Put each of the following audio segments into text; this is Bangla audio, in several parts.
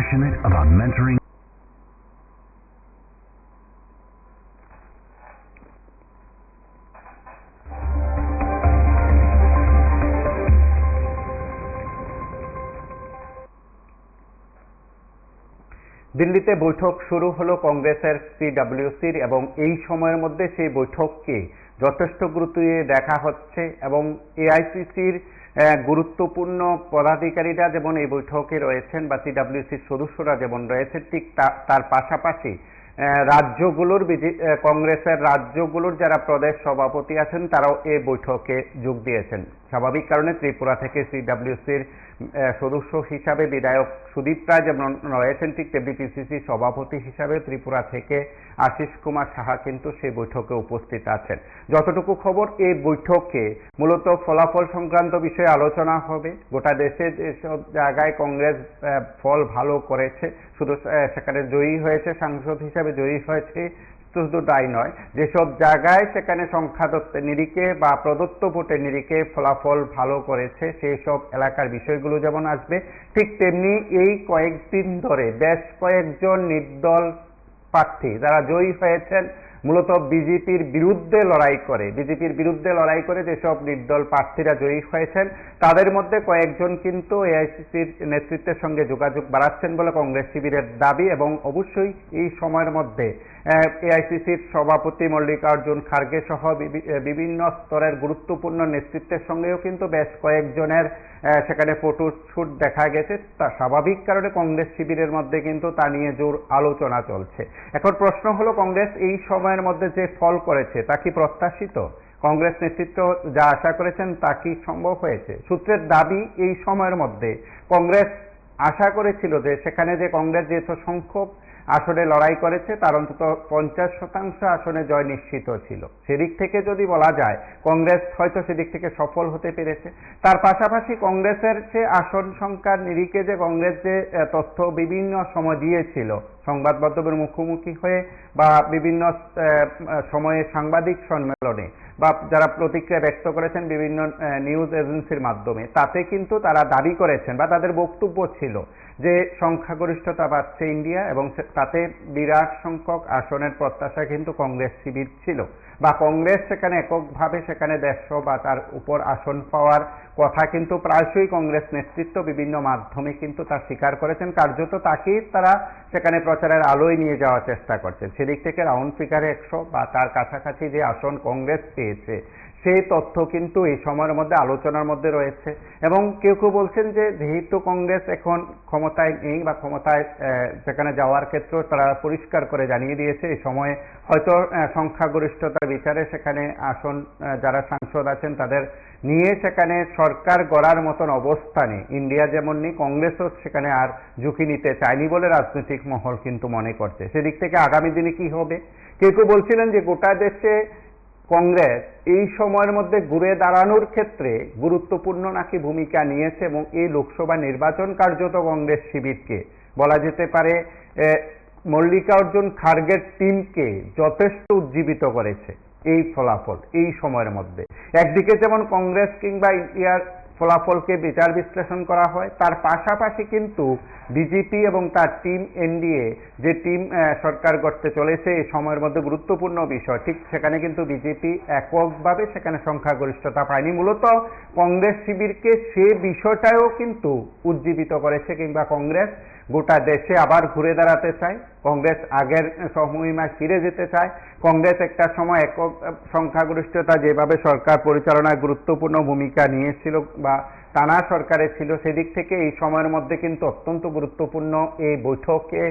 passionate about mentoring. দিল্লিতে বৈঠক শুরু হলো কংগ্রেসের সিডব্লিউসির এবং এই সময়ের মধ্যে সেই বৈঠককে যথেষ্ট গুরুত্ব দিয়ে দেখা হচ্ছে এবং এআইসিসির গুরুত্বপূর্ণ পদাধিকারীরা যেমন এই বৈঠকে রয়েছেন বা সিডব্লিউসির সদস্যরা যেমন রয়েছেন ঠিক তার পাশাপাশি রাজ্যগুলোর কংগ্রেসের রাজ্যগুলোর যারা প্রদেশ সভাপতি আছেন তারাও এই বৈঠকে যোগ দিয়েছেন। স্বাভাবিক কারণে ত্রিপুরা থেকে সিডব্লিউসির সদস্য হিসাবে বিধায়ক সুদীপ রায় যেমন রয়েছেন ঠিক তেমনি পিসিসি সভাপতি হিসাবে ত্রিপুরা থেকে আশিস কুমার সাহা কিন্তু সেই বৈঠকে উপস্থিত আছেন। যতটুকু খবর এই বৈঠকে মূলত ফলাফল সংক্রান্ত বিষয়ে আলোচনা হবে। গোটা দেশে যেসব জায়গায় কংগ্রেস ফল ভালো করেছে, শুধু সেখানে জয়ী হয়েছে, সাংসদ হিসাবে জয়ী হয়েছে শুধু তাই নয়, যেসব জায়গায় সেখানে সংখ্যাতত্ত্বের নিরিখে বা প্রদত্ত ভোটের নিরিখে ফলাফল ভালো করেছে সেই সব এলাকার বিষয়গুলো যেমন আসবে, ঠিক তেমনি এই কয়েকদিন ধরে বেশ কয়েকজন নির্দল প্রার্থী যারা জয়ী হয়েছেন মূলত বিজেপির বিরুদ্ধে লড়াই করে যেসব নির্দল প্রার্থীরা জয়ী হয়েছেন তাদের মধ্যে কয়েকজন কিন্তু এআইসিসির নেতৃত্বের সঙ্গে যোগাযোগ বাড়াচ্ছেন বলে কংগ্রেস শিবিরের দাবি এবং অবশ্যই এই সময়ের মধ্যে এআইসিসির সভাপতি মল্লিকার্জুন খার্গে সহ বিভিন্ন স্তরের গুরুত্বপূর্ণ নেতৃত্বের সঙ্গেও কিন্তু বেশ কয়েকজনের সেখানে ফটোশুট দেখা গেছে। তা স্বাভাবিক কারণে কংগ্রেস শিবিরের মধ্যে কিন্তু তা নিয়ে জোর আলোচনা চলছে। এখন প্রশ্ন হলো, কংগ্রেস এই সময়ের মধ্যে যে ফল করেছে তা কি প্রত্যাশিত? কংগ্রেস নেতৃত্ব যা আশা করেছেন তা কি সম্ভব হয়েছে? সূত্রের দাবি এই সময়ের মধ্যে কংগ্রেস আশা করেছিল যে সেখানে যে কংগ্রেস যে সংখ্যক আসনে লড়াই করেছে তার অন্তত 50% আসনে জয় নিশ্চিত ছিল। সেদিক থেকে যদি বলা যায় কংগ্রেস হয়তো সেদিক থেকে সফল হতে পেরেছে। তার পাশাপাশি কংগ্রেসের যে আসন সংখ্যার নিরিখে যে কংগ্রেস যে তথ্য বিভিন্ন সময় দিয়েছিল সংবাদ মাধ্যমের মুখোমুখি হয়ে বা বিভিন্ন সময়ে সাংবাদিক সম্মেলনে বা যারা প্রতিক্রিয়া ব্যক্ত করেছেন বিভিন্ন নিউজ এজেন্সির মাধ্যমে, তাতে কিন্তু তারা দাবি করেছেন বা তাদের বক্তব্য ছিল যে সংখ্যাগরিষ্ঠতা পাচ্ছে ইন্ডিয়া এবং তাতে বিরাট সংখ্যক আসনের প্রত্যাশা কিন্তু কংগ্রেস শিবির ছিল বা কংগ্রেস সেখানে এককভাবে সেখানে 150 বা তার উপর আসন পাওয়ার কথা কিন্তু প্রায়শই কংগ্রেস নেতৃত্ব বিভিন্ন মাধ্যমে কিন্তু তা স্বীকার করেছেন। কার্যত তাকেই তারা সেখানে প্রচারের আলোয় নিয়ে যাওয়ার চেষ্টা করছেন। সেদিক থেকে রাউন্ড ফিগারে 100 বা তার কাছাকাছি যে আসন কংগ্রেস পেয়েছে সেই তথ্য কিন্তু এই সময়ের মধ্যে আলোচনার মধ্যে রয়েছে এবং কেউ কেউ বলছেন যে যেহেতু কংগ্রেস এখন ক্ষমতায় নেই বা ক্ষমতায় সেখানে যাওয়ার ক্ষেত্রে তারা পরিষ্কার করে জানিয়ে দিয়েছে এই সময়ে হয়তো সংখ্যাগরিষ্ঠতার বিচারে সেখানে আসন যারা সাংসদ আছেন তাদের নিয়ে সেখানে সরকার গড়ার মতন অবস্থানে ইন্ডিয়া যেমন নেই, কংগ্রেসও সেখানে আর ঝুঁকি নিতে চায়নি বলে রাজনৈতিক মহল কিন্তু মনে করছে। সেদিক থেকে আগামী দিনে কি হবে? কেউ কেউ বলছিলেন যে গোটা দেশে কংগ্রেস এই সময়ের মধ্যে ঘুরে দাঁড়ানোর ক্ষেত্রে গুরুত্বপূর্ণ নাকি ভূমিকা নিয়েছে এবং এই লোকসভা নির্বাচন কার্যত কংগ্রেস শিবিরকে বলা যেতে পারে মল্লিকার্জুন খার্গের টিমকে যথেষ্ট উজ্জীবিত করেছে এই ফলাফল এই সময়ের মধ্যে। একদিকে যেমন কংগ্রেস কিংবা ইন্ডিয়ার ফলাফলকে বিচার বিশ্লেষণ করা হয়, তার পাশাপাশি কিন্তু বিজেপি এবং তার টিম এনডিএ যে টিম সরকার গড়তে চলেছে এই সময়ের মধ্যে গুরুত্বপূর্ণ বিষয়, ঠিক সেখানে কিন্তু বিজেপি এককভাবে সেখানে সংখ্যাগরিষ্ঠতা পায়নি। মূলত কংগ্রেস শিবিরকে সে বিষয়টাও কিন্তু উজ্জীবিত করেছে কিংবা কংগ্রেস গোটা দেশে আবার ঘুরে দাঁড়াতে চায়, কংগ্রেস আগের সমহিমায় ফিরে যেতে চায়। কংগ্রেস একটা সময় একক সংখ্যাগরিষ্ঠতা যেভাবে সরকার পরিচালনায় গুরুত্বপূর্ণ ভূমিকা নিয়েছিল বা টানা সরকারে ছিল, সেদিক থেকে এই সময়ের মধ্যে কিন্তু অত্যন্ত গুরুত্বপূর্ণ এই বৈঠকে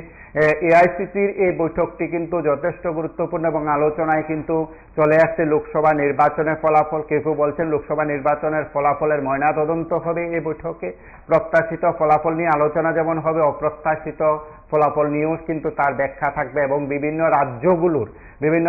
এআইসিসির এই বৈঠকটি কিন্তু যথেষ্ট গুরুত্বপূর্ণ এবং আলোচনায় কিন্তু চলে আসছে লোকসভা নির্বাচনের ফলাফল। কেউ কেউ বলছেন লোকসভা নির্বাচনের ফলাফলের ময়নাতদন্ত হবে এই বৈঠকে, প্রত্যাশিত ফলাফল নিয়ে আলোচনা যেমন হবে, অপ্রত্যাশিত ফলাফল নিয়েও কিন্তু তার ব্যাখ্যা থাকবে এবং বিভিন্ন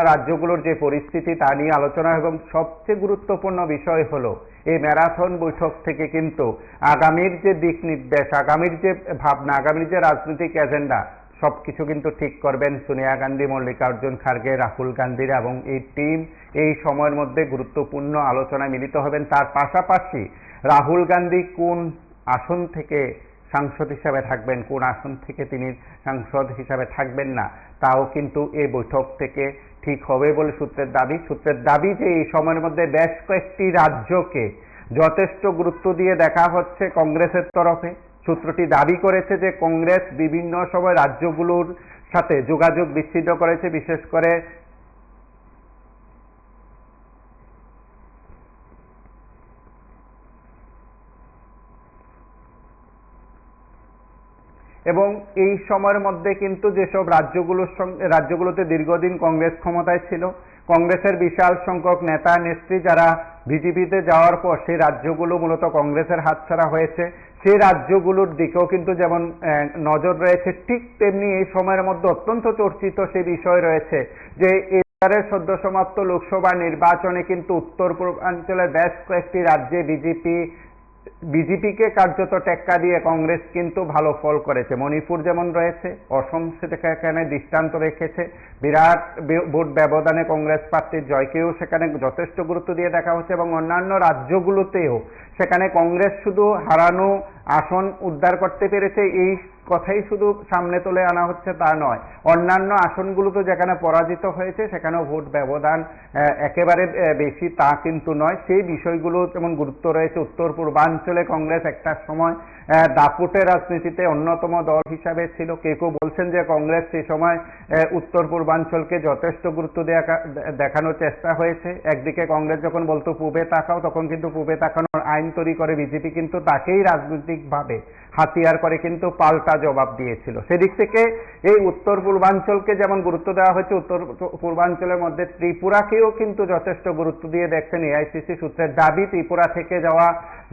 রাজ্যগুলোর যে পরিস্থিতি তা নিয়ে আলোচনা এবং সবচেয়ে গুরুত্বপূর্ণ বিষয় হলো এই ম্যারাথন বৈঠক থেকে কিন্তু আগামীর যে দিক নির্দেশ, আগামীর যে ভাবনা, আগামীর যে রাজনৈতিক এজেন্ডা সবকিছু কিন্তু ঠিক করবেন সোনিয়া গান্ধী, মল্লিকার্জুন খার্গে, রাহুল গান্ধীরা এবং এই টিম এই সময়ের মধ্যে গুরুত্বপূর্ণ আলোচনায় মিলিত হবেন। তার পাশাপাশি রাহুল গান্ধী কোন আসন থেকে সাংসদ হিসাবে থাকবেন, কোন আসন থেকে তিনি সাংসদ হিসাবে থাকবেন না, তাও কিন্তু এই বৈঠক থেকে ঠিক হবে বলে সূত্রের দাবি যে এই সময়ের মধ্যে বেশ কয়েকটি রাজ্যকে যথেষ্ট গুরুত্ব দিয়ে দেখা হচ্ছে কংগ্রেসের তরফে। সূত্রটি দাবি করেছে যে কংগ্রেস বিভিন্ন সময় রাজ্যগুলোর সাথে যোগাযোগ বিচ্ছিন্ন করেছে, বিশেষ করে এবং এই সময়ের মধ্যে কিন্তু যেসব রাজ্যগুলোতে দীর্ঘদিন কংগ্রেস ক্ষমতায় ছিল, কংগ্রেসের বিশাল সংখ্যক নেতা নেত্রী যারা বিজেপিতে যাওয়ার পর সেই রাজ্যগুলো মূলত কংগ্রেসের হাতছাড়া হয়েছে, সেই রাজ্যগুলোর দিকেও কিন্তু যেমন নজর রয়েছে, ঠিক তেমনি এই সময়ের মধ্যে অত্যন্ত চর্চিত সেই বিষয় রয়েছে যে এবারের সদ্য সমাপ্ত লোকসভা নির্বাচনে কিন্তু উত্তর পূর্বাঞ্চলের বেশ কয়েকটি রাজ্যে বিজেপিকে কার্যত টেক্কা দিয়ে কংগ্রেস কিন্তু ভালো ফল করেছে। মণিপুর যেমন রয়েছে, অসম সেখানে দৃষ্টান্ত রেখেছে, বিরাট ভোট ব্যবধানে কংগ্রেস প্রার্থীর জয়কেও সেখানে যথেষ্ট গুরুত্ব দিয়ে দেখা হচ্ছে এবং অন্যান্য রাজ্যগুলোতেও সেখানে কংগ্রেস শুধু হারানো আসন উদ্ধার করতে পেরেছে এই কথাই শুধু সামনে তুলে আনা হচ্ছে তা নয়, অন্যান্য আসনগুলোতে যেখানে পরাজিত হয়েছে সেখানেও ভোট ব্যবধান একেবারে বেশি তা কিন্তু নয়। সেই বিষয়গুলো যেমন গুরুত্ব রয়েছে। উত্তর পূর্বাঞ্চলে কংগ্রেস একটা সময় দাপুটে রাজনীতিতে অন্যতম দল হিসাবে ছিল। কেউ কেউ বলছেন যে কংগ্রেস সেই সময় উত্তর পূর্বাঞ্চলকে যথেষ্ট গুরুত্ব দেখানোর চেষ্টা হয়েছে। একদিকে কংগ্রেস যখন বলতো পূবে তাকাও, তখন কিন্তু পূবে তাকানোর আইন তৈরি করে বিজেপি কিন্তু তাকেই রাজনৈতিকভাবে হাতিয়ার করে কিন্তু পাল্টা জবাব দিয়েছিল। সেদিক থেকে এই উত্তর পূর্বাঞ্চলকে যেমন গুরুত্ব দেওয়া হয়েছে, উত্তর পূর্বাঞ্চলের মধ্যে ত্রিপুরাকেও কিন্তু যথেষ্ট গুরুত্ব দিয়ে দেখছেন এআইসিসি সূত্রের দাবি। ত্রিপুরা থেকে যাওয়া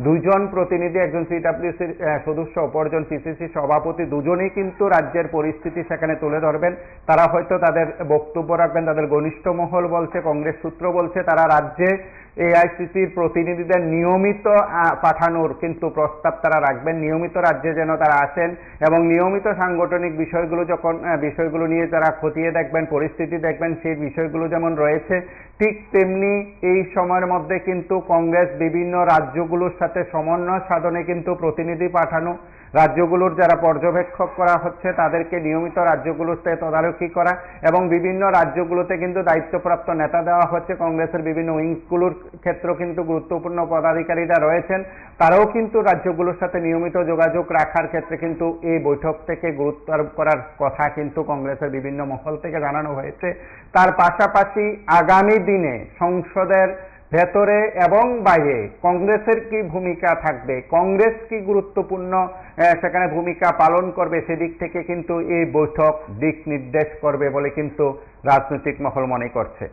দুইজন প্রতিনিধি, একজন সিডব্লিউসির সদস্য, অপরজন পিসিসি সভাপতি, দুজনেই কিন্তু রাজ্যের পরিস্থিতি সেখানে তুলে ধরবেন। তারা হয়তো তাদের বক্তব্য রাখবেন। তাদের ঘনিষ্ঠ মহল বলছে, কংগ্রেস সূত্র বলছে, তারা রাজ্যে এআইসিসির প্রতিনিধিদের নিয়মিত পাঠানোর কিন্তু প্রস্তাব তারা রাখবেন। নিয়মিত রাজ্যে যেন তারা আসেন এবং নিয়মিত সাংগঠনিক বিষয়গুলো নিয়ে তারা খতিয়ে দেখবেন, পরিস্থিতি দেখবেন। সেই বিষয়গুলো যেমন রয়েছে, ঠিক তেমনি এই সময়ের মধ্যে কিন্তু কংগ্রেস বিভিন্ন রাজ্যগুলোর সাথে সমন্বয় সাধনে কিন্তু প্রতিনিধি পাঠানো, রাজ্যগুলোর যারা পর্যবেক্ষক করা হচ্ছে তাদেরকে নিয়মিত রাজ্যগুলোতে তদারকি করা এবং বিভিন্ন রাজ্যগুলোতে কিন্তু দায়িত্বপ্রাপ্ত নেতা দেওয়া হচ্ছে। কংগ্রেসের বিভিন্ন উইংসগুলোর ক্ষেত্রেও কিন্তু গুরুত্বপূর্ণ পদাধিকারীরা রয়েছেন, তারাও কিন্তু রাজ্যগুলোর সাথে নিয়মিত যোগাযোগ রাখার ক্ষেত্রে কিন্তু এই বৈঠক থেকে গুরুত্ব আরোপ করার কথা কিন্তু কংগ্রেসের বিভিন্ন মহল থেকে জানানো হয়েছে। তার পাশাপাশি আগামী দিনে সংসদের ভেতরে এবং বাইরে কংগ্রেসের কি ভূমিকা থাকবে, কংগ্রেস কি গুরুত্বপূর্ণ সেখানে ভূমিকা পালন করবে, সেদিক থেকে কিন্তু এই বৈঠক দিক নির্দেশ করবে বলে কিন্তু রাজনৈতিক মহল মনে করছে।